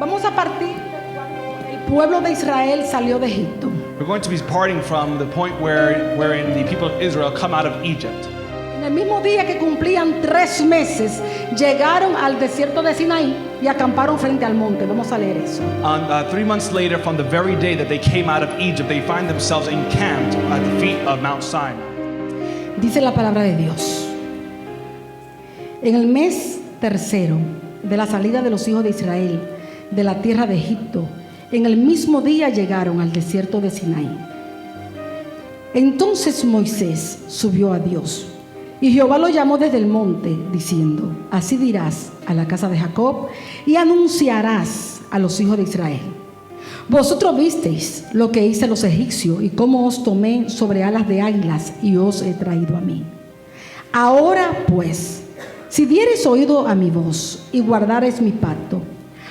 Vamos a partir de cuando el pueblo de Israel salió de Egipto. We're going to be parting from the point wherein the people of Israel come out of Egypt. En el mismo día que cumplían 3 meses, llegaron al desierto de Sinaí y acamparon frente al monte. Vamos a leer eso. 3 months later, from the very day that they came out of Egypt, they find themselves encamped at the feet of Mount Sinai. Dice la palabra de Dios. En el mes 3 de la salida de los hijos de Israel de la tierra de Egipto, en el mismo día llegaron al desierto de Sinaí. Entonces Moisés subió a Dios, y Jehová lo llamó desde el monte, diciendo: así dirás a la casa de Jacob y anunciarás a los hijos de Israel: vosotros visteis lo que hice a los egipcios y cómo os tomé sobre alas de águilas y os he traído a mí. Ahora pues, si diereis oído a mi voz y guardareis mi pacto,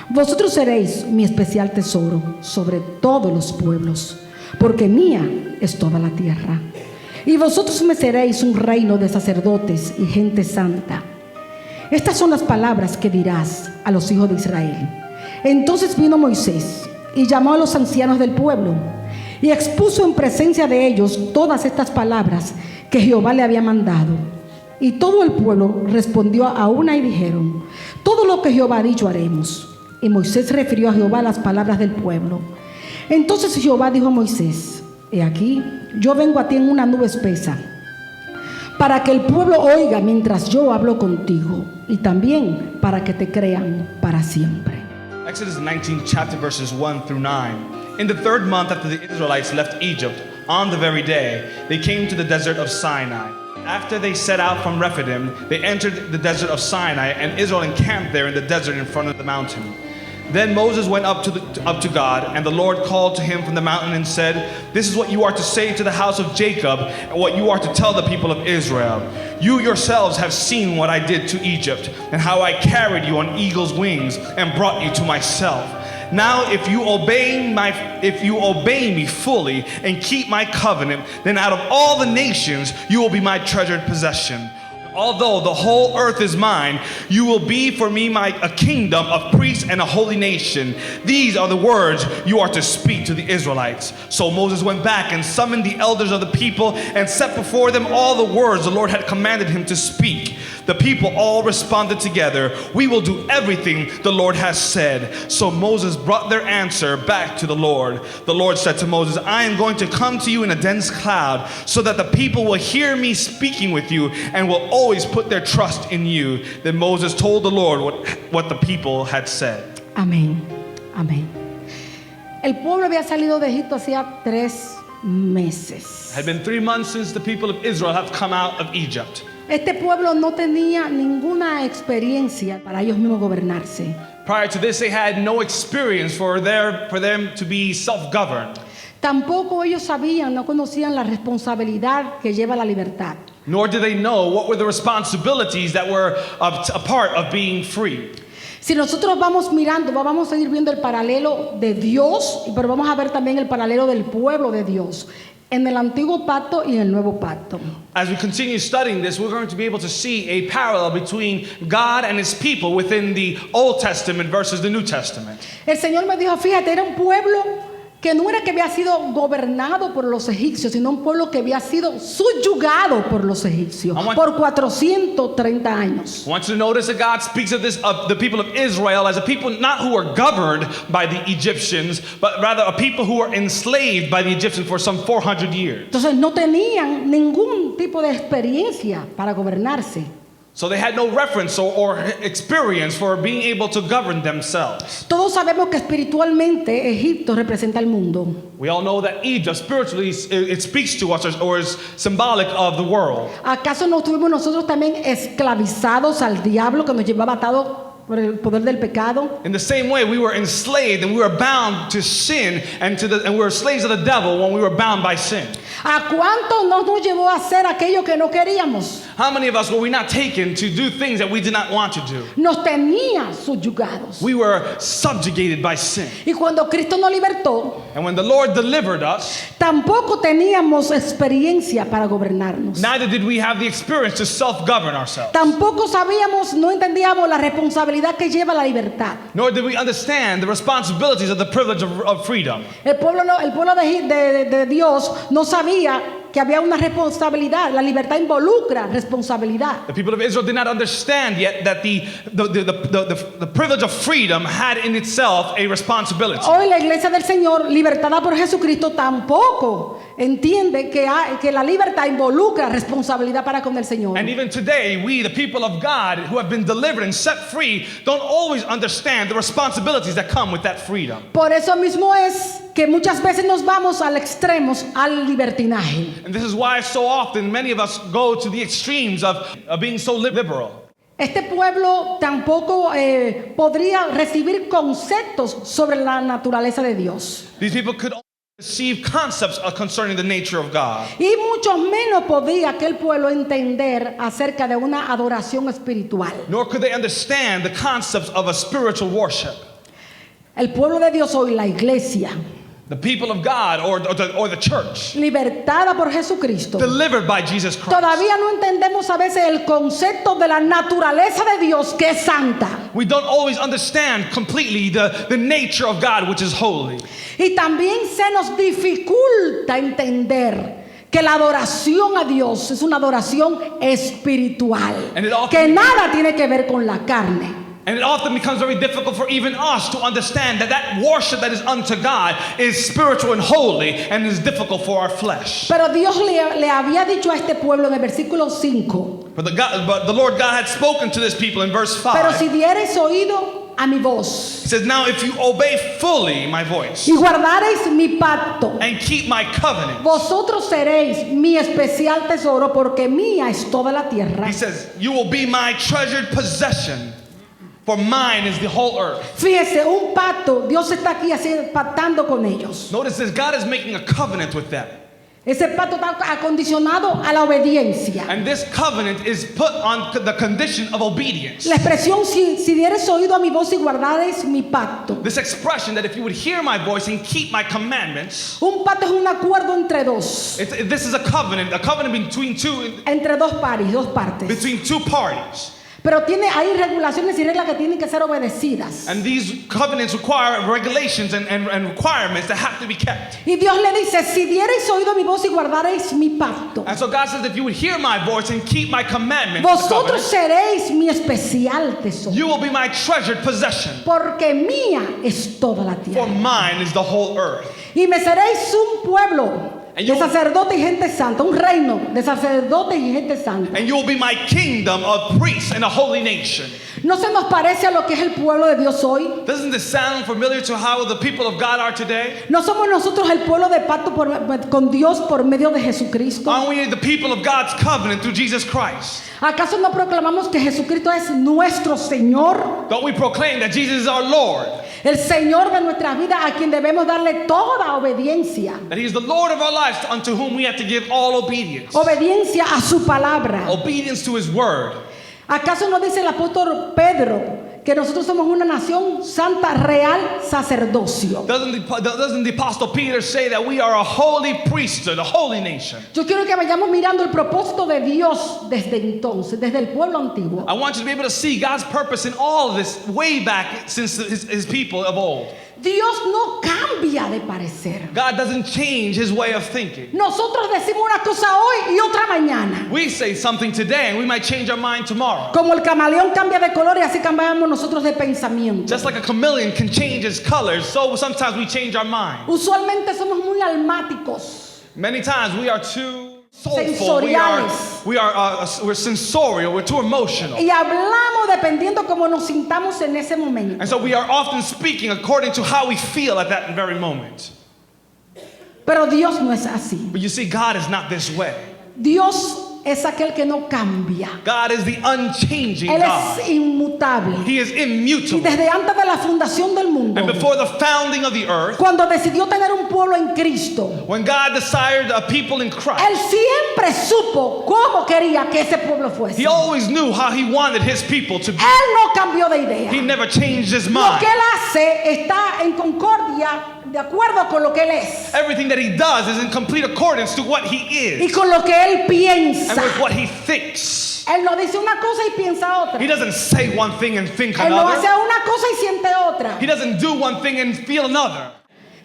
vosotros seréis mi especial tesoro sobre todos los pueblos, porque mía es toda la tierra. Y vosotros me seréis un reino de sacerdotes y gente santa. Estas son las palabras que dirás a los hijos de Israel. Entonces vino Moisés y llamó a los ancianos del pueblo y expuso en presencia de ellos todas estas palabras que Jehová le había mandado. Y todo el pueblo respondió a una y dijeron: todo lo que Jehová ha dicho haremos. Y Moisés refirió a Jehová las palabras del pueblo. Entonces Jehová dijo a Moisés: he aquí, yo vengo a ti en una nube espesa, para que el pueblo oiga mientras yo hablo contigo, y también para que te crean para siempre. Exodus 19 chapter verses 1 through 9. In the 3rd month after the Israelites left Egypt, on the very day, they came to the desert of Sinai. After they set out from Rephidim, they entered the desert of Sinai, and Israel encamped there in the desert in front of the mountain. Then Moses went up to God, and the Lord called to him from the mountain and said, this is what you are to say to the house of Jacob, and what you are to tell the people of Israel. You yourselves have seen what I did to Egypt, and how I carried you on eagle's wings and brought you to myself. Now if you obey me fully and keep my covenant, then out of all the nations you will be my treasured possession. Although the whole earth is mine, you will be for me a kingdom of priests and a holy nation. These are the words you are to speak to the Israelites. So Moses went back and summoned the elders of the people and set before them all the words the Lord had commanded him to speak. The people all responded together, we will do everything the Lord has said. So Moses brought their answer back to the Lord. The Lord said to Moses, I am going to come to you in a dense cloud, so that the people will hear me speaking with you and will always put their trust in you. Then Moses told the Lord what the people had said. Amén, amén. El pueblo había salido de Egipto hacía 3 meses. It had been 3 months since the people of Israel have come out of Egypt. Este pueblo no tenía ninguna experiencia para ellos mismos gobernarse. Prior to this, they had no experience for them to be self-governed. Tampoco ellos sabían, no conocían la responsabilidad que lleva la libertad. Nor did they know what were the responsibilities that were a part of being free. Si nosotros vamos mirando, vamos a ir viendo el paralelo de Dios, pero vamos a ver también el paralelo del pueblo de Dios en el antiguo pacto y en el nuevo pacto. As we continue studying this, we're going to be able to see a parallel between God and his people within the Old Testament versus the New Testament. El Señor me dijo, fíjate, era un pueblo que no era que había sido gobernado por los egipcios, sino un pueblo que había sido subyugado por los egipcios por 430 años. I want you to notice that God speaks of the people of Israel as a people not who are governed by the Egyptians, but rather a people who were enslaved by the Egyptians for some 400 years. Entonces no tenían ningún tipo de experiencia para gobernarse. So they had no reference or experience for being able to govern themselves. Todos sabemos que espiritualmente Egipto representa el mundo. We all know that Egypt spiritually it speaks to us or is symbolic of the world. ¿Acaso no estuvimos nosotros también esclavizados al diablo que nos llevaba atados por el poder del pecado? In the same way, we were enslaved and we were bound to sin and we were slaves of the devil when we were bound by sin. ¿A cuánto nos llevó a hacer aquello que no queríamos? How many of us were we not taken to do things that we did not want to do? Nos tenía subyugados. We were subjugated by sin. Y cuando Cristo nos libertó, And when the Lord delivered us, tampoco teníamos experiencia para gobernarnos. neither did we have the experience to self-govern ourselves. Tampoco sabíamos, no entendíamos la responsabilidad que lleva la libertad. Nor did we understand the responsibilities of the privilege of freedom. El pueblo de Dios no sabía que había una responsabilidad. La libertad involucra responsabilidad. The people of Israel did not understand yet that the privilege of freedom had in itself a responsibility. Hoy la iglesia del Señor, libertada por Jesucristo, tampoco entiende que la libertad involucra responsabilidad para con el Señor. And even today, we, the people of God, who have been delivered and set free, don't always understand the responsibilities that come with that freedom. Por eso mismo es que muchas veces nos vamos al extremos, al libertinaje. And this is why so often many of us go to the extremes of being so liberal. Este pueblo tampoco podría recibir conceptos sobre la naturaleza de Dios. These people could only receive concepts concerning the nature of God. Y mucho menos podía aquel pueblo entender acerca de una adoración espiritual. Nor could they understand the concepts of a spiritual worship. El pueblo de Dios hoy, la iglesia, The people of God or the church, libertada por Jesucristo, delivered by Jesus Christ. todavía no entendemos a veces el concepto de la naturaleza de Dios, que es santa. We don't always understand completely the nature of God, which is holy. Y también se nos dificulta entender que la adoración a Dios es una adoración espiritual, And it often que nada tiene que ver con la carne. And it often becomes very difficult for even us to understand that worship that is unto God is spiritual and holy and is difficult for our flesh. Pero Dios le había dicho a este pueblo en el versículo 5, But the Lord God had spoken to this people in verse 5. pero si diereis oído a mi voz He says, now if you obey fully my voice y guardareis mi pacto, and keep my covenant, vosotros seréis mi especial tesoro, porque mía es toda la tierra. he says, you will be my treasured possession, for mine is the whole earth. Fíjese, un pacto, Dios está aquí pactando con ellos. Notice this, God is making a covenant with them. Ese pacto está acondicionado a la obediencia. And this covenant is put on the condition of obedience. La expresión, si dieres oído a mi voz y guardares mi pacto. This expression that if you would hear my voice and keep my commandments, Un pacto es un acuerdo entre dos. this is a covenant between Entre dos partes. between two parties. Pero hay regulaciones y reglas que tienen que ser obedecidas. And these covenants require regulations and requirements that have to be kept. Y Dios le dice, si diereis oído a mi voz y guardareis mi pacto, And so God says, if you would hear my voice and keep my commandments, vosotros seréis mi especial tesoro, you will be my treasured possession, porque mía es toda la for tierra. mine is the whole earth. Y me seréis un pueblo de sacerdotes y gente santa, un reino de sacerdotes y gente santa. And you will be my kingdom of priests and a holy nation. ¿No se nos parece a lo que es el pueblo de Dios hoy? Doesn't this sound familiar to how the people of God are today? ¿No somos nosotros el pueblo de pacto con Dios por medio de Jesucristo? Aren't we the people of God's covenant through Jesus Christ? ¿Acaso no proclamamos que Jesucristo es nuestro Señor? Don't we proclaim that Jesus is our Lord? El Señor de nuestras vidas, a quien debemos darle toda obediencia. That He is the Lord of our lives, unto whom we have to give all obedience. Obediencia a su palabra. Obedience to His word. ¿Acaso no dice el apóstol Pedro que nosotros somos una nación santa, real, sacerdocio? Doesn't the Apostle Peter say that we are a holy priesthood, a holy nation? Yo quiero que vayamos mirando el propósito de Dios desde entonces, desde el pueblo antiguo. I want you to be able to see God's purpose in all of this way back since His people of old. Dios no cambia de parecer. God doesn't change His way of thinking. Nosotros decimos una cosa hoy y otra mañana. We say something today and we might change our mind tomorrow. Como el camaleón cambia de color y así cambiamos nosotros de pensamiento. Just like a chameleon can change its colors, so sometimes we change our mind. Usualmente somos muy almáticos. Many times we are too soulful. Sensoriales. We're sensorial. We're too emotional. Y hablamos dependiendo cómo nos sintamos en ese momento. And so we are often speaking according to how we feel at that very moment. Pero Dios no es así. But you see, God is not this way. Dios es aquel que no cambia. God is the unchanging Él God. es inmutable. He is Y immutable. desde antes de la fundación del mundo, And before the founding of the earth, cuando decidió tener un pueblo en Cristo, when God desired a people in Christ, Él siempre supo cómo quería que ese pueblo fuese. He always knew how He wanted His people to be. Él no cambió de idea. He never changed His Lo mind. que Él hace está en concordia, de acuerdo con lo que Él es Everything that He does is in complete accordance to what He y is con lo que Él and piensa. with what He thinks. Él no dice una cosa y piensa otra. He doesn't say one thing and think Él no hace another. una cosa y siente otra. He doesn't do one thing and feel another.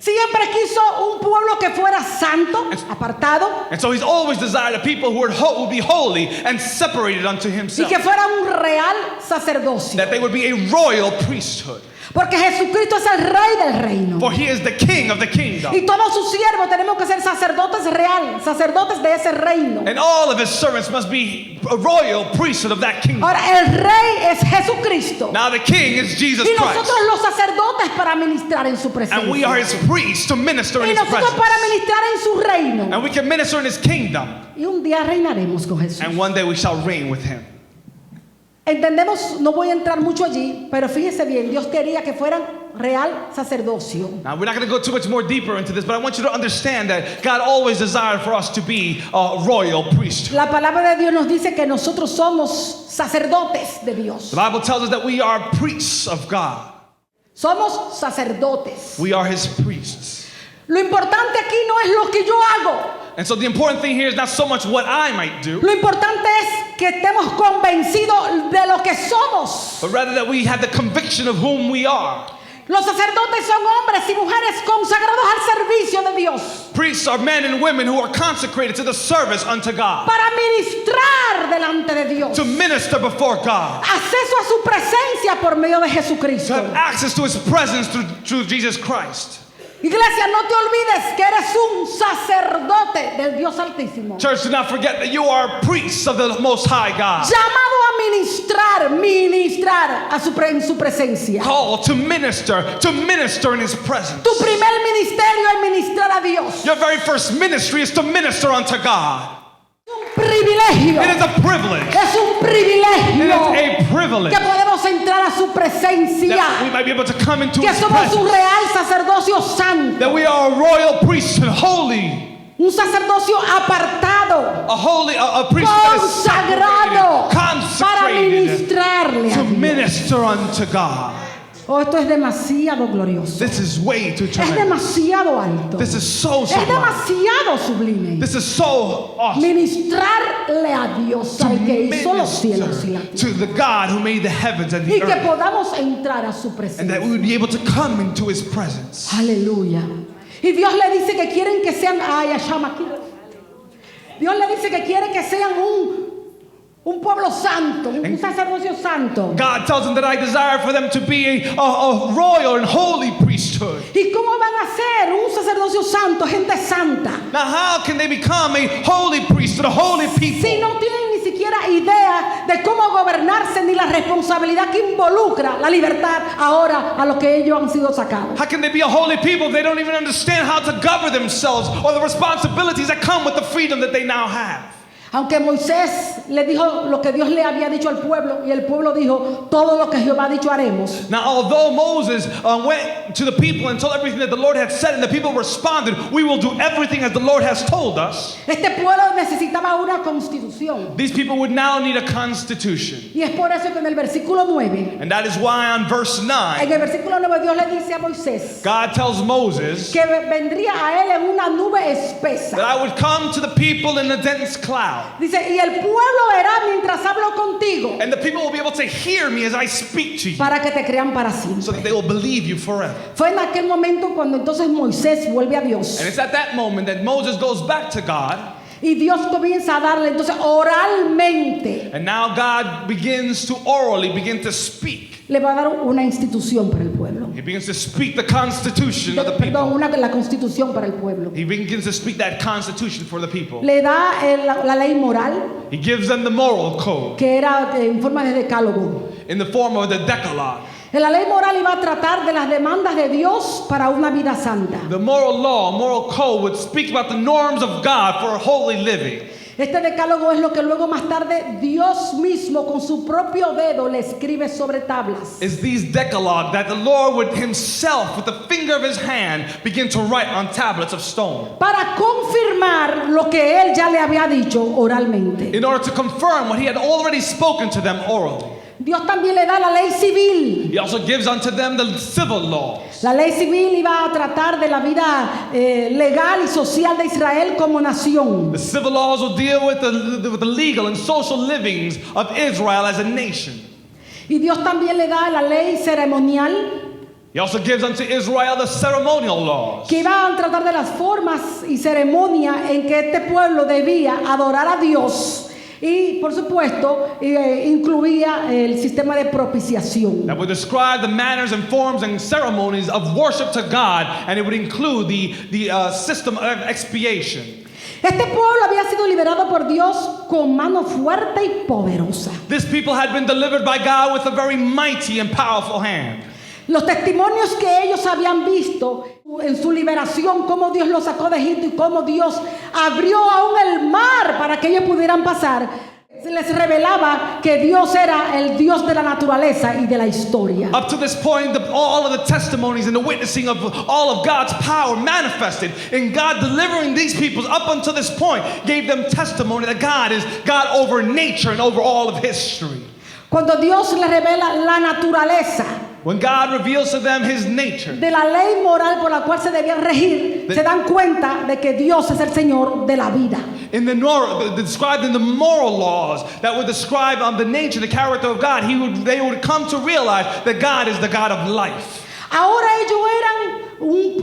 Siempre quiso un pueblo que fuera santo, apartado, And so He's always desired a people who would be holy and separated unto y Himself. que fuera un real sacerdocio. That they would be a royal priesthood. Porque Jesucristo es el rey del reino. For He is the King of the kingdom. Y todos sus siervos tenemos que ser sacerdotes reales, sacerdotes de ese reino. And all of His servants must be a royal priesthood of that kingdom. Ahora, el rey es Jesucristo. Now the King is Jesus Y Christ. nosotros los sacerdotes para ministrar en su And we are presencia. His priests to minister in Y His nosotros presence. para ministrar en su reino. And we can minister in His kingdom. Y un día reinaremos con Jesús. And one day we shall reign with Him. Entendemos, no voy a entrar mucho allí, pero fíjese bien, Dios quería que fueran real sacerdocio. Now, we're not going to go too much more deeper into this, but I want you to understand that God always desired for us to be a royal priesthood. La palabra de Dios nos dice que nosotros somos sacerdotes de Dios. The Bible tells us that we are priests of God. Somos sacerdotes. We are His priests. Lo importante aquí no es lo que yo hago. And so the important thing here is not so much what I might do, Lo importante es que estemos convencidos de lo que somos. but rather that we have the conviction of whom we are. Los sacerdotes son hombres y mujeres consagrados al servicio de Dios Priests are men and women who are consecrated to the service unto God, para ministrar delante de Dios. to minister before God, Acceso a su presencia por medio de to Jesucristo. have access to His presence through Jesus Christ. Iglesia, no te olvides que eres un sacerdote del Dios Altísimo. Church, do not forget that you are priests of the Most High God, Llamado a ministrar en su presencia. called to minister in His presence. Tu primer ministerio es ministrar a Dios. Your very first ministry is to minister unto God. Un privilegio. It is a privilege. Es un It privilegio is a privilege que podemos entrar a su that we presencia. might be able to come into Que His somos un presence. real sacerdocio santo. That we are a royal priesthood, holy, Un sacerdocio apartado, a priesthood that is consagrado para consecrated ministrarle a to Dios. minister unto God. Oh, esto es demasiado glorioso. This is way too Es tremendous. demasiado alto. This is so Es sublime. demasiado sublime. This is so awesome. Ministrarle a Dios, To al que hizo los cielos y la minister tierra. to the God who made the heavens and Y the que earth. podamos entrar a su And that we presencia. would be able to come into His presence. Aleluya. Y Dios le dice que quieren que sean, ay, llama aquí. Dios le dice que quiere que sean un pueblo santo, un sacerdocio santo. God tells them that I desire for them to be a royal and holy priesthood. ¿Y cómo van a ser un sacerdocio santo, gente santa? Now, how can they become a holy priesthood, a holy people? Si no tienen ni siquiera idea de cómo gobernarse ni la responsabilidad que involucra la libertad ahora a los que ellos han sido sacados. How can they be a holy people if they don't even understand how to govern themselves or the responsibilities that come with the freedom that they now have? Aunque Moisés le dijo lo que Dios le había dicho al pueblo y el pueblo dijo todo lo que Jehová ha dicho haremos. Now, although Moses went to the people and told everything that the Lord had said, and the people responded, we will do everything as the Lord has told us. Este pueblo necesitaba una constitución. These people would now need a constitution. Y es por eso que en el versículo 9, And that is why on verse 9, en el versículo 9 Dios le dice a Moisés God tells Moses que vendría a él en una nube that espesa. I would come to the people in a dense cloud. Dice, y el pueblo verá mientras hablo contigo And the people will be able to hear me as I speak to you, para que te crean para siempre. so that they will believe you forever. Fue en aquel momento cuando entonces Moisés vuelve a Dios. And it's at that moment that Moses goes back to God. Y Dios comienza a darle entonces oralmente. And now God begins to orally begin to speak. Le va a dar una institución para el pueblo. He begins to speak the constitution of the Perdón, people. la constitución para el pueblo. He begins to speak that constitution for the people. Le da la ley moral, He gives them the moral code que era en forma de decálogo. in the form of the Decalogue. En la ley moral iba a tratar de las demandas de Dios para una vida santa. The moral law, moral code would speak about the norms of God for a holy living. Este decálogo es lo que luego más tarde Dios mismo con su propio dedo le escribe sobre tablas. Is these decalogue that the Lord would himself, with the finger of his hand, begin to write on tablets of stone. Para confirmar lo que él ya le había dicho oralmente. In order to confirm what he had already spoken to them orally. Dios también le da la ley civil. He also gives unto them the civil laws. La ley civil iba a tratar de la vida legal y social de Israel como nación. The civil laws will deal with the legal and social livings of Israel as a nation. Y Dios también le da la ley ceremonial. He also gives unto Israel the ceremonial laws. Que iban a tratar de las formas y ceremonia en que este pueblo debía adorar a Dios. Y por supuesto incluía el sistema de propiciación. That would describe the manners and forms and ceremonies of worship to God, and it would include the system of expiation. Este pueblo había sido liberado por Dios con mano fuerte y poderosa. This people had been delivered by God with a very mighty and powerful hand. Los testimonios que ellos habían visto en su liberación, cómo Dios los sacó de Egipto y cómo Dios abrió aún el mar para que ellos pudieran pasar, se les revelaba que Dios era el Dios de la naturaleza y de la historia. Up to this point, all of the testimonies and the witnessing of all of God's power manifested in God delivering these people up until this point gave them testimony that God is God over nature and over all of history. Cuando Dios les revela la naturaleza, when God reveals to them his nature, de la ley moral por la cual se debían regir, se dan cuenta de que Dios es el Señor de la vida. Described in the moral laws that would describe the nature, the character of God, they would come to realize that God is the God of life. Ahora ellos eran un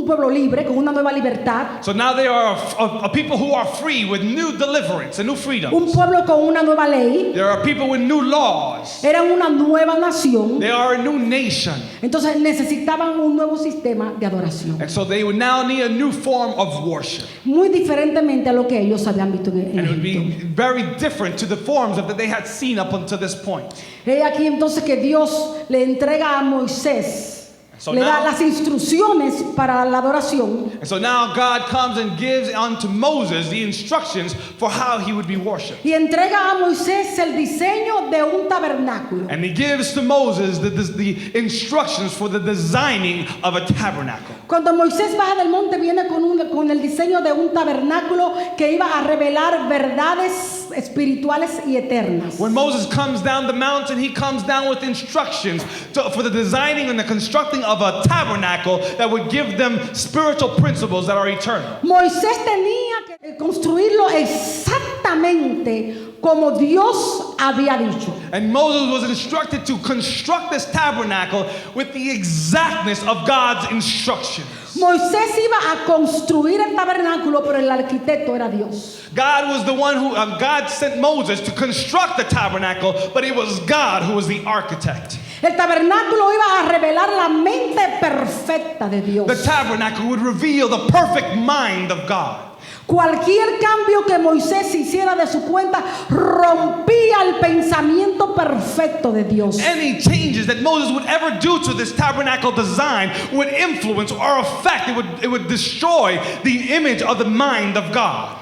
pueblo libre, con una nueva libertad. So now they are a people who are free with new deliverance and new freedom. Un pueblo con una nueva ley. There are people with new laws. Eran una nueva nación. They are a new nation. Entonces necesitaban un nuevo sistema de adoración. And so they would now need a new form of worship. Muy diferentemente a lo que ellos habían visto en And it would be Egipto. very different to the forms that they had seen up until this point. He aquí entonces que Dios le entrega a Moisés. So Le da now- las instrucciones para la adoración. And so now God comes and gives unto Moses the instructions for how he would be worshipped. Y entrega a Moisés el diseño de un tabernáculo. And he gives to Moses the instructions for the designing of a tabernacle. Cuando Moisés baja del monte viene con el diseño de un tabernáculo que iba a revelar verdades espirituales y eternas. When Moses comes down the mountain, he comes down with instructions for the designing and the constructing of a tabernacle that would give them spiritual principles that are eternal. Moisés tenía que construirlo exactamente como Dios había dicho. And Moses was instructed to construct this tabernacle with the exactness of God's instructions. Moisés iba a construir el tabernáculo, pero el arquitecto era Dios. God was the one who, God sent Moses to construct the tabernacle, but it was God who was the architect. El tabernáculo iba a revelar la mente perfecta de Dios. The tabernacle would reveal the perfect mind of God. Cualquier cambio que Moisés hiciera de su cuenta rompía el pensamiento perfecto de Dios. Any changes that Moses would ever do to this tabernacle design would influence or affect, it would destroy the image of the mind of God.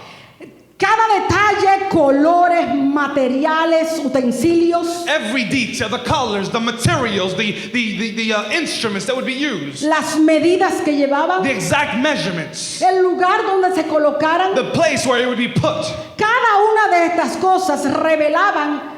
Cada detalle, colores, materiales, utensilios, Every detail, the colors, the materials, the instruments that would be used, las medidas que llevaban, the exact measurements, el lugar donde se colocaran, the place where it would be put. cada una de estas cosas revelaban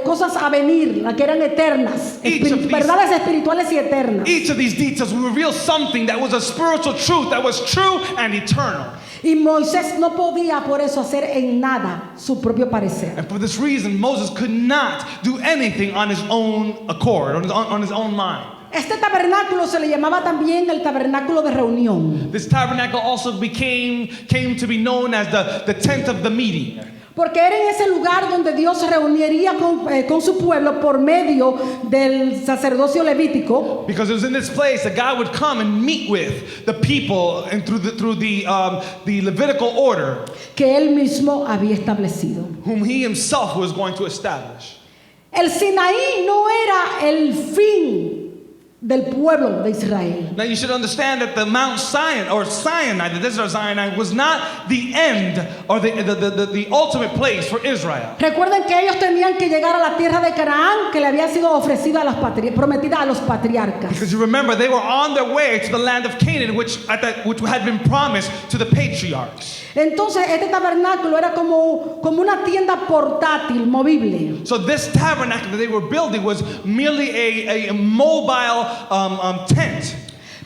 cosas a venir, las que eran eternas, Each of these- verdades espirituales y eternas. Each of these details would reveal something that was a spiritual truth that was true and eternal. Y Moisés no podía por eso hacer en nada su propio parecer. And for this reason, Moses could not do anything on his own accord, on his own mind. Este tabernáculo se le llamaba también el tabernáculo de reunión, This tabernacle also came to be known as the tent of the meeting. porque era en ese lugar donde Dios se reuniría con su pueblo por medio del sacerdocio levítico. Because it was in this place that God would come and meet with the people and through the Levitical order, Que él mismo había establecido. whom he himself was going to establish. El Sinaí no era el fin del pueblo de Israel. Now you should understand that the Mount Sinai, or Sinai, the desert of Sinai, was not the end or the ultimate place for Israel. Recuerden que ellos tenían que llegar a la tierra de Canaán que le había sido ofrecida a los prometida a los patriarcas. Because you remember, they were on their way to the land of Canaan, which had been promised to the patriarchs. Entonces este tabernáculo era como una tienda portátil, movible. So this tabernacle that they were building was merely a mobile tent.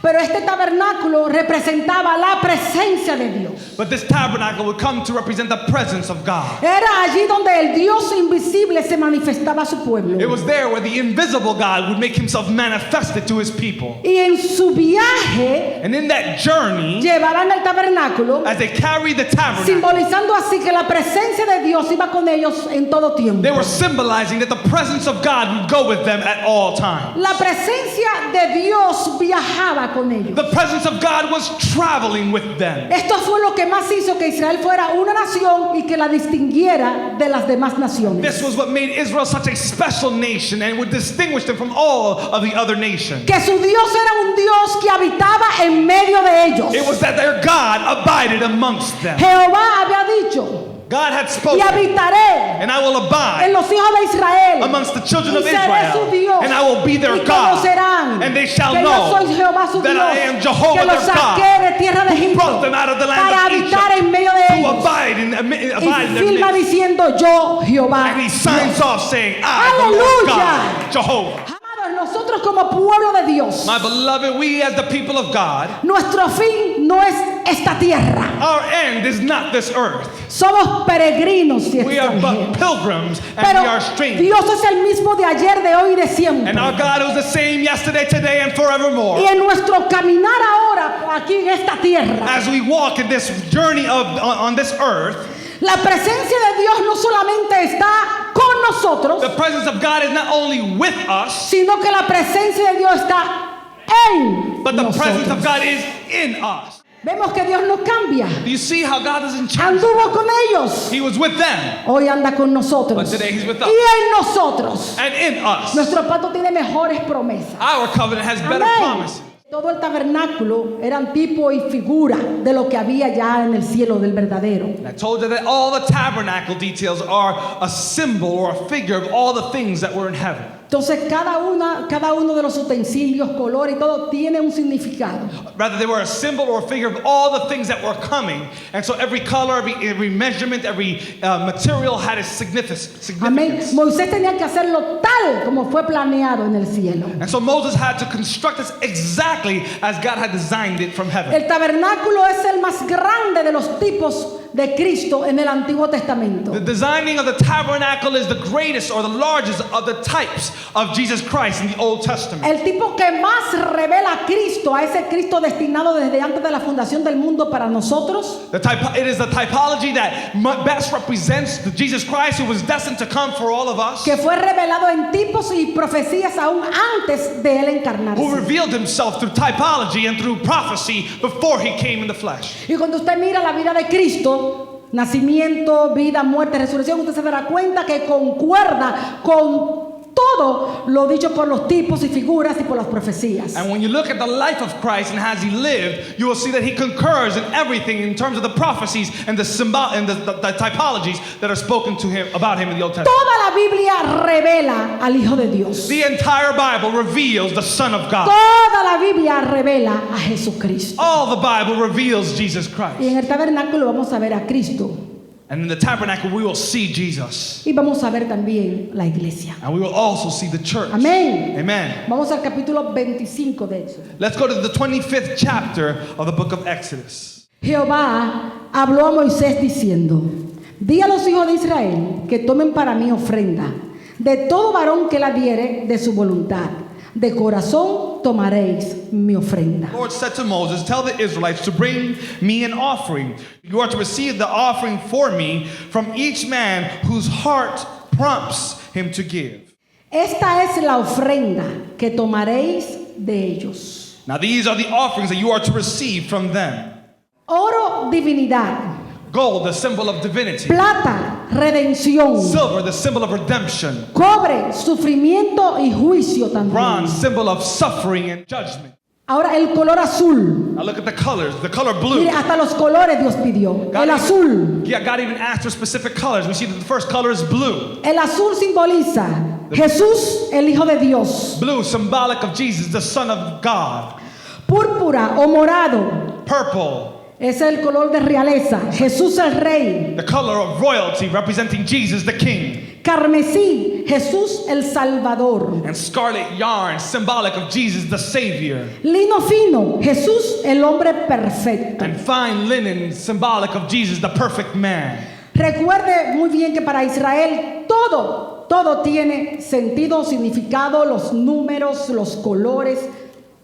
Pero este tabernáculo representaba la presencia de Dios. But this tabernacle would come to represent the presence of God. Era allí donde el Dios invisible se manifestaba a su pueblo. It was there where the invisible God would make himself manifested to his people. Y en su viaje And in that journey, llevaban el tabernáculo, as they carried the tabernacle, simbolizando así que la presencia de Dios iba con ellos en todo tiempo. they were symbolizing that the presence of God would go with them at all times. La presencia de Dios viajaba con ellos. The presence of God was traveling with them. Esto fue lo que más hizo que Israel fuera una nación y que la distinguiera de las demás naciones. This was what made Israel such a special nation and would distinguish them from all of the other nations. Que su Dios era un Dios que habitaba en medio de ellos. It was that their God abided amongst them. Jehová había dicho, God had y spoken, habitaré and I will en abide los hijos de Israel, amongst the children of y seré su Israel, Dios, and I will be their y God, conocerán and they shall que yo know soy Jehová su that Dios, I am Jehovah que los their God, saqué de tierra de who brought Egipto them out of the land para of habitar Egypt, en medio de to ellos. abide in Y their firma midst. diciendo yo Jehová. And he signs off saying, I, the Lord God, Jehovah. Amados, nosotros como pueblo de Dios, My beloved, we as the people of God, nuestro fin no es esta tierra. our end is not this earth. Somos peregrinos y We are but extranjeros. pilgrims and Pero we are strangers. Dios es el mismo de ayer, de hoy y de siempre. And our God is the same yesterday, today, and forevermore. Y en nuestro caminar ahora aquí en esta tierra, As we walk in this journey on this earth, la presencia de Dios no solamente está con nosotros, the presence of God is not only with us, sino que la presencia de Dios está en but the presence of nosotros. God is in us. Vemos que Dios no cambia. Do you see how God doesn't change? Anduvo con ellos, He was with them hoy anda con nosotros. But today he's with us. Y en nosotros. and in us. Nuestro pacto tiene mejores promesas. Our covenant has better Amén. promises. Todo el tabernáculo eran tipo y figura de lo que había ya en el cielo del verdadero. And I told you that all the tabernacle details are a symbol or a figure of all the things that were in heaven. Entonces cada uno de los utensilios, color y todo tiene un significado. Rather, they were a symbol or a figure of all the things that were coming. And so every color, every measurement, every material had its significance. Amén. Moisés tenía que hacerlo tal como fue planeado en el cielo. And so Moses had to construct this exactly as God had designed it from heaven. El tabernáculo es el más grande de los tipos de Cristo en el Antiguo Testamento. The designing of the tabernacle is the greatest or the largest of the types of Jesus Christ in the Old Testament. El tipo que más revela a Cristo, a ese Cristo destinado desde antes de la fundación del mundo para nosotros. It is the typology that best represents the Jesus Christ who was destined to come for all of us, Que fue revelado en tipos y profecías aún antes de él who encarnarse. revealed himself through typology and through prophecy before he came in the flesh. Y cuando usted mira la vida de Cristo, nacimiento, vida, muerte, resurrección, usted se dará cuenta que concuerda con todo lo dicho por los tipos y figuras y por las profecías. And when you look at the life of Christ and as he lived, you will see that he concurs in everything in terms of the prophecies and the symbol and the typologies that are spoken to him about him in the Old Testament. Toda la Biblia revela al Hijo de Dios. The entire Bible reveals the Son of God. Toda la Biblia revela a Jesucristo. All the Bible reveals Jesus Y Christ. en el tabernáculo vamos a ver a Cristo. And in the tabernacle we will see Jesus. Y vamos a ver también la iglesia. And we will also see the church. Amén. Amen. Vamos al capítulo 25 de Éxodo. Let's go to the 25th chapter of the book of Exodus. Jehová habló a Moisés diciendo: Di a los hijos de Israel que tomen para mí ofrenda de todo varón que la diere de su voluntad. De corazón tomaréis mi ofrenda. The Lord said to Moses, tell the Israelites to bring me an offering. You are to receive the offering for me from each man whose heart prompts him to give. Esta es la ofrenda que tomaréis de ellos. Now these are the offerings that you are to receive from them. Oro, divinidad, Gold, the symbol of divinity. plata, redención, Silver, the symbol of redemption. cobre, sufrimiento y juicio también. Bronze, symbol of suffering and judgment. Ahora el color azul. Now look at the colors. The color blue. Mire, hasta los colores Dios pidió. El azul. Yeah, God even asked for specific colors. We see that the first color is blue. El azul simboliza Jesús, el Hijo de Dios. Blue, symbolic of Jesus, the Son of God. Púrpura o morado Purple, es el color de realeza. Jesús el Rey. the color of royalty, representing Jesus the King. Carmesí, Jesús el Salvador. And scarlet yarn, symbolic of Jesus the Savior. Lino fino, Jesús el hombre perfecto. And fine linen, symbolic of Jesus the perfect man. Recuerde muy bien que para Israel todo tiene sentido, significado, los números, los colores,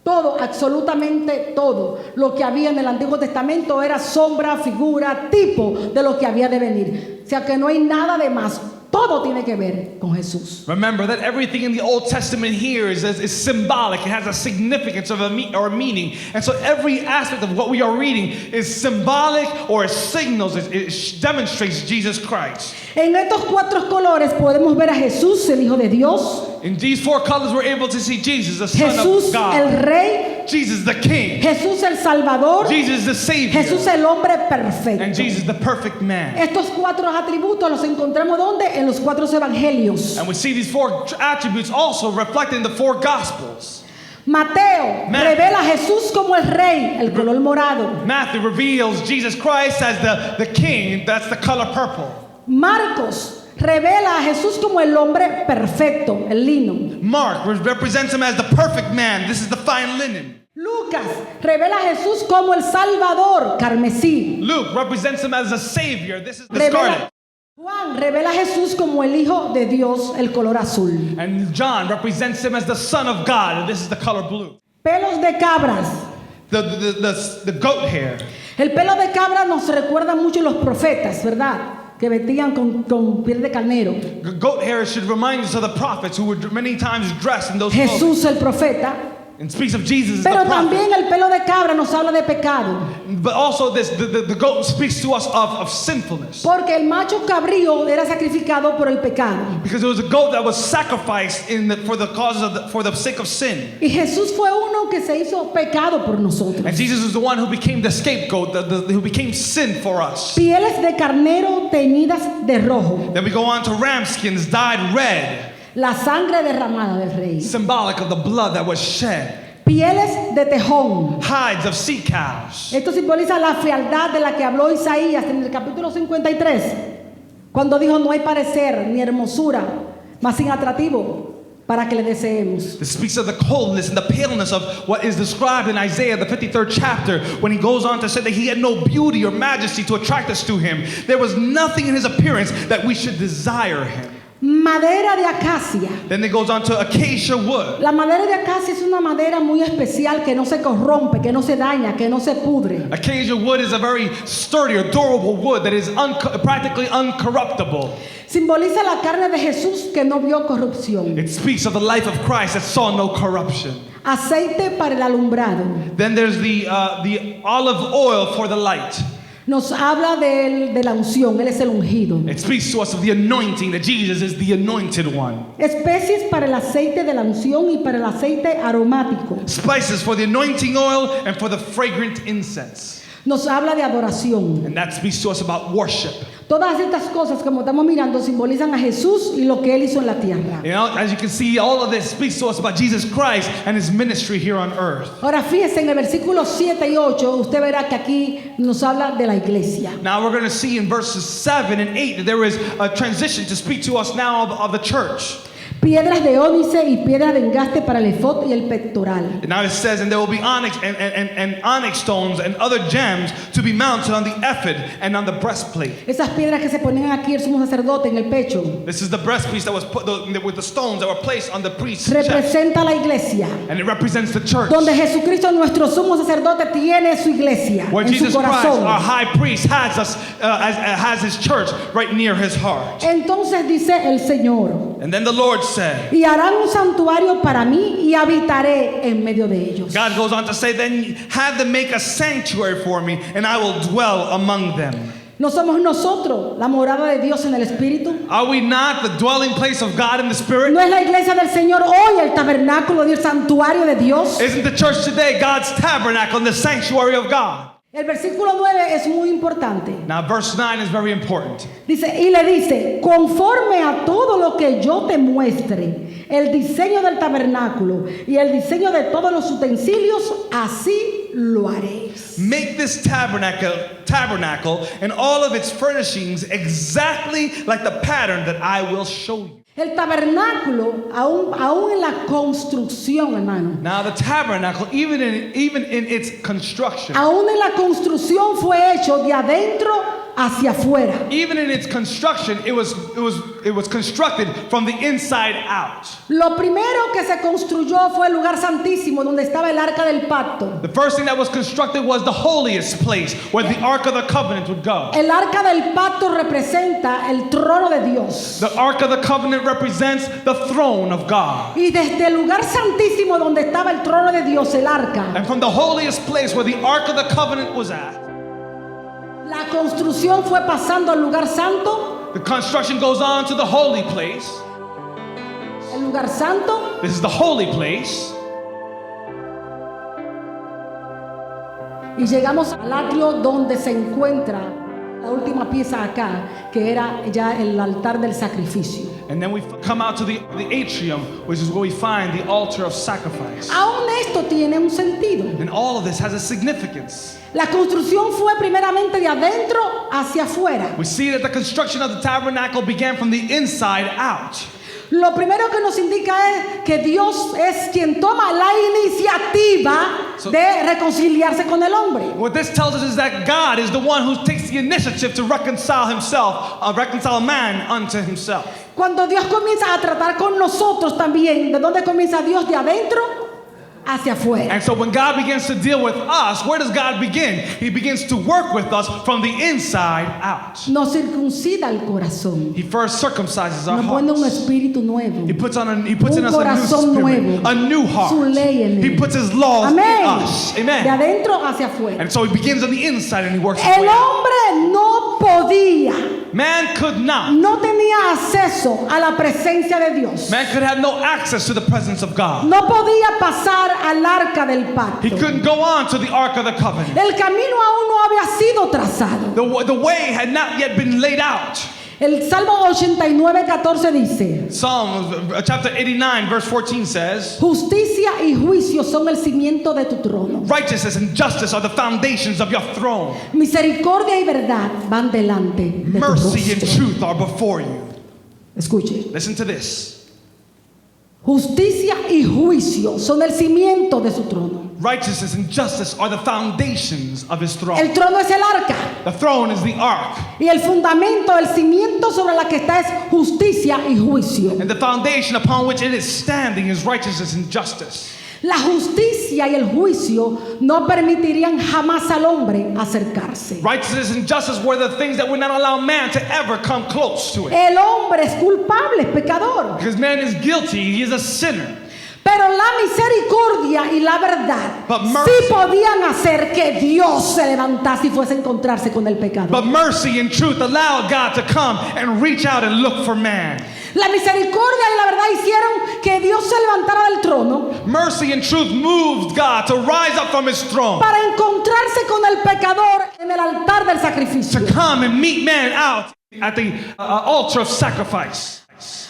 todo, absolutamente todo. Lo que había en el Antiguo Testamento era sombra, figura, tipo de lo que había de venir. O sea que no hay nada de más. Todo tiene que ver con Jesús. Remember that everything in the Old Testament here is symbolic. It has a significance of or a meaning. And so every aspect of what we are reading is symbolic or it signals, it demonstrates Jesus Christ. En estos cuatro colores podemos ver a Jesús, el Hijo de Dios. In these four colors we're able to see Jesus, the Son Jesús of God. el Rey. Jesus the King. Jesús el Salvador. Jesus the Savior. Jesús el hombre perfecto. And Jesus the perfect man. Estos cuatro atributos los encontramos ¿dónde? En los cuatro evangelios. And we see these four attributes also reflected in the four Gospels. Mateo revela a Jesús como el Rey, el color morado. Matthew reveals Jesus Christ as the King, that's the color purple. Marcos revela a Jesús como el hombre perfecto, el lino. Mark represents him as the perfect man, this is the fine linen. Lucas revela a Jesús como el Salvador, carmesí. Luke represents him as a Savior, this is the scarlet. Juan revela a Jesús como el Hijo de Dios, el color azul. And John represents him as the Son of God, and this is the color blue. Pelos de cabras. The goat hair. El pelo de cabra nos recuerda mucho a los profetas, ¿verdad? Que vestían con piel de carnero. Goat hair should remind us of the prophets who were many times dressed in those clothes. Jesús el profeta. And speaks of Jesus as Pero the prophet. también el pelo de cabra nos habla de pecado. But also the goat speaks to us of sinfulness. Porque el macho cabrío era sacrificado por el pecado. Because it was a goat that was sacrificed for the sake of sin. Y Jesús fue uno que se hizo pecado por nosotros. And Jesus is the one who became the scapegoat, who became sin for us. Pieles de carnero teñidas de rojo. Then we go on to ram skins dyed red. La sangre derramada del rey. Symbolic of the blood that was shed. Pieles de tejón. Hides of sea cows. Esto simboliza la frialdad de la que habló Isaías en el capítulo 53. Cuando dijo no hay parecer ni hermosura más sin atractivo para que le deseemos. This speaks of the coldness and the paleness of what is described in Isaiah, the 53rd chapter, when he goes on to say that he had no beauty or majesty to attract us to him. There was nothing in his appearance that we should desire him. Madera de acacia. Then it goes on to acacia wood. La madera de acacia es una madera muy especial que no se corrompe, que no se daña, que no se pudre. Acacia wood is a very sturdy or durable wood that is practically uncorruptible. Simboliza la carne de Jesús que no vio corrupción. It speaks of the life of Christ that saw no corruption. Aceite para el alumbrado. Then there's the olive oil for the light. Nos habla de la unción, Él es el ungido. It speaks to us of the anointing, that Jesus is the anointed one. Especies para el aceite de la unción y para el aceite aromático. Spices for the anointing oil and for the fragrant incense. Nos habla de adoración. And that speaks to us about worship. Todas estas cosas, como estamos mirando, simbolizan a Jesús y lo que Él hizo en la tierra. You know, as you can see, all of this speaks to us about Jesus Christ and his ministry here on earth. Ahora fíjese en el versículo 7 y 8, usted verá que aquí nos habla de la iglesia. Now we're going to see in verses 7 and 8 that there is a transition to speak to us now of the church. Piedras de ónice y piedras de engaste para el efod y el pectoral. And now it says, and there will be onyx and onyx stones and other gems to be mounted on the ephod and on the breastplate. Esas piedras que se ponían aquí el sumo sacerdote en el pecho. This is the breastpiece that was put with the stones that were placed on the priest's chest. Representa la iglesia. And it represents the church. Donde Jesucristo, nuestro sumo sacerdote, tiene su iglesia Where en Jesus su Christ, corazón. our high priest, has his church right near his heart. Entonces dice el Señor, And then the Lord said, y harán un santuario para mí y habitaré en medio de ellos. God goes on to say, then have them make a sanctuary for me, and I will dwell among them. ¿No somos nosotros la morada de Dios en el Espíritu? Are we not the dwelling place of God in the Spirit? ¿No es la iglesia del Señor hoy el tabernáculo del santuario de Dios? Isn't the church today God's tabernacle and the sanctuary of God? El versículo 9 es muy importante. Now, verse 9 is very important. Dice, y le dice, conforme a todo lo que yo te muestre, el diseño del tabernáculo y el diseño de todos los utensilios, así lo haréis. Make this tabernacle and all of its furnishings exactly like the pattern that I will show you. El tabernáculo, aún en la construcción, hermano, Now, the tabernacle, even in its construction, aún en la construcción fue hecho de adentro hacia afuera. even in its construction, it was constructed from the inside out. Lo primero que se construyó fue el lugar santísimo donde estaba el arca del pacto. The first thing that was constructed was the holiest place where the Ark of the Covenant would go. El arca del pacto representa el trono de Dios. The Ark of the Covenant represents the throne of God. Y desde el lugar santísimo donde estaba el trono de Dios, el arca, And from the holiest place where the Ark of the Covenant was at, la construcción fue pasando al lugar santo. the construction goes on to the holy place. El lugar santo, This is the holy place. y llegamos al atrio donde se encuentra la última pieza acá, que era ya el altar del sacrificio. And then we come out to the atrium, which is where we find the altar of sacrifice. Aún esto tiene un sentido. And all of this has a significance. La construcción fue primeramente de adentro hacia afuera. We see that the construction of the tabernacle began from the inside out. Lo primero que nos indica es que Dios es quien toma la iniciativa de reconciliarse con el hombre. What this tells us is that God is the one who takes the initiative to reconcile man unto himself. Cuando Dios comienza a tratar con nosotros también, ¿de dónde comienza Dios? De adentro hacia afuera. And so when God begins to deal with us, where does God begin? He begins to work with us from the inside out. Nos circuncida el corazón. He first circumcises our Nos pone un hearts. espíritu nuevo. He puts in us a new corazón spirit, nuevo. a new heart. Su ley en él. He puts his laws Amén. in us. De Amen. adentro hacia afuera. And so he begins on the inside and he works his El way out. hombre no podía, Man could not. no tenía acceso a la presencia de Dios. Man could have no access to the presence of God. No podía pasar al arca del pacto. He couldn't go on to the Ark of the Covenant. El camino aún no había sido trazado. The way had not yet been laid out. El Salmo 89:14 dice: Psalm chapter 89 verse 14 says, justicia y juicio son el cimiento de tu trono. righteousness and justice are the foundations of your throne. Misericordia y verdad van delante de tu Mercy and rostro. truth are before you. Escuche. Listen to this. Justicia y juicio son el cimiento de su trono. Righteousness and justice are the foundations of his throne. El trono es el arca. The throne is the ark. Y el fundamento, el cimiento sobre la que está es justicia y juicio. And the foundation upon which it is standing is righteousness and justice. La justicia y el juicio no permitirían jamás al hombre acercarse. Righteousness and justice were the things that would not allow man to ever come close to it. El hombre es culpable, es pecador. Because man is guilty, he is a sinner. Pero la misericordia y la verdad But mercy- sí podían hacer que Dios se levantase y fuese a encontrarse con el pecador. But mercy and truth allowed God to come and reach out and look for man. La misericordia y la verdad hicieron que Dios se levantara del trono Mercy and truth moved God to rise up from his throne, para encontrarse con el pecador en el altar del sacrificio. to come and meet man out at the altar of sacrifice.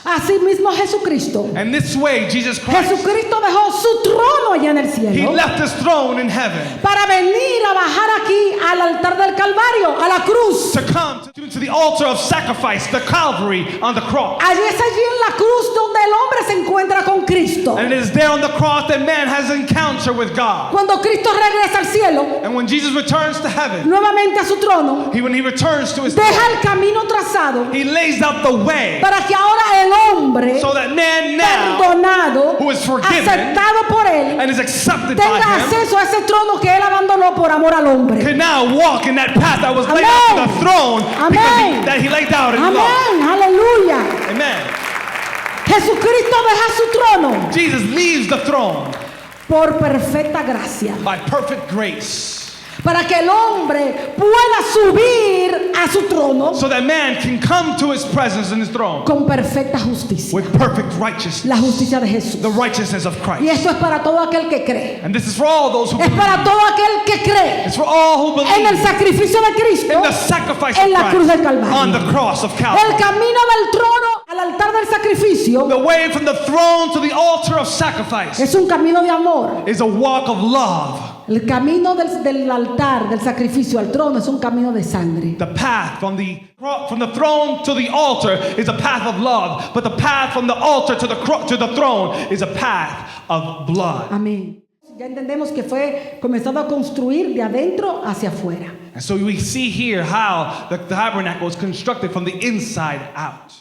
Asimismo Jesucristo. And this way, Jesus Christ, Jesucristo dejó su trono allá en el he cielo left his throne in heaven para venir a bajar aquí al altar del Calvario, a la cruz. to come to the altar of sacrifice, the Calvary on the cross. Allí es allí en la cruz donde el hombre se encuentra con Cristo. And it is there on the cross that man has an encounter with God. Cuando Cristo regresa al cielo, And when Jesus returns to heaven, nuevamente a su trono, when he returns to his deja throne, el camino trazado he lays out the way para que ahora el hombre so that man now, perdonado, who is forgiven aceptado por él, and is accepted by tenga him, acceso a ese trono que él abandonó por amor al hombre. can now walk in that path that was laid out to the throne Amén. that he laid out in love. Amén, aleluya. Amen. Jesucristo deja su trono Jesus leaves the throne por perfecta gracia. by perfect grace. para que el hombre pueda subir a su trono so that man can come to his presence in his throne con perfecta justicia. with perfect righteousness, La justicia de Jesús. the righteousness of Y Christ. esto es para todo aquel que cree. And this is for all those who Es believe. para todo aquel que cree It's for all who en el believe sacrificio de Cristo, in the sacrifice en of la cruz del Christ Calvario. on the cross of El Calvary. camino del trono al altar del sacrificio The way from the throne to the altar of sacrifice es un camino de amor. is a walk of love. El camino del altar, del sacrificio al trono es un camino de sangre. The path from the throne to the altar is a path of love, but the path from the altar to the throne is a path of blood. Amén. Ya entendemos que fue comenzado a construir de adentro hacia afuera. And so we see here how the tabernacle was constructed from the inside out.